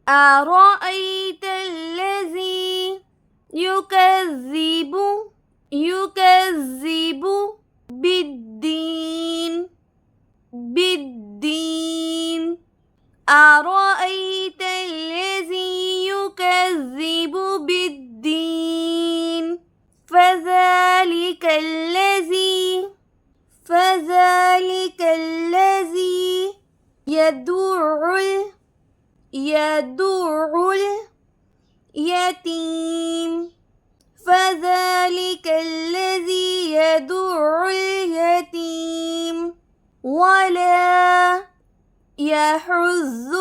أرأيت الذي يكذب بالدين أرأيت الذي يكذب بالدين فذلك الذي يدع اليتيم فذلك الذي يدع اليتيم ولا يحض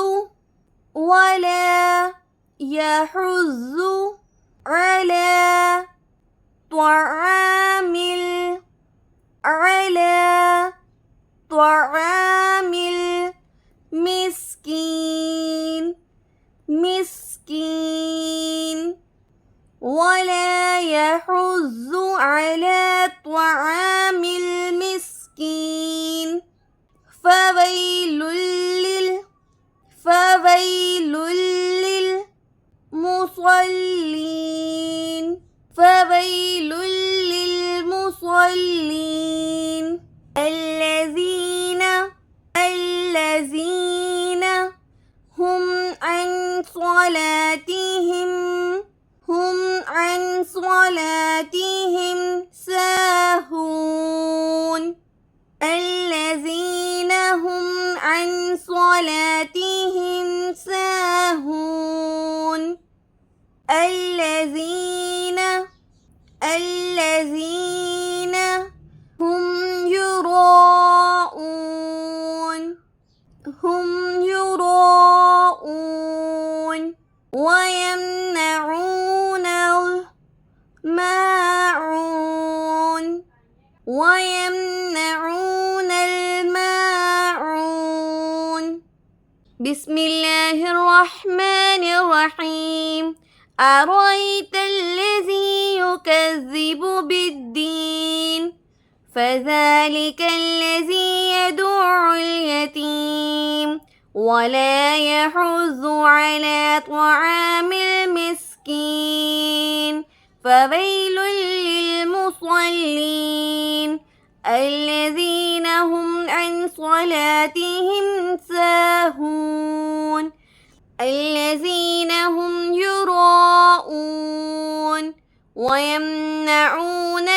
على طعام المسكين ولا يحض على طعام المسكين فويل للمصلين الذين هم عن صلاتهم ساهون الذين هم عن صلاتهم ساهون الذين هم يراءون ويمنعون الماعون بسم الله الرحمن الرحيم أرأيت الذي يكذب بالدين فذلك الذي يدع اليتيم ولا يحض على طعام المسكين فويل للمصلين الذين هم عن صلاتهم ساهون الذين هم يراءون ويمنعون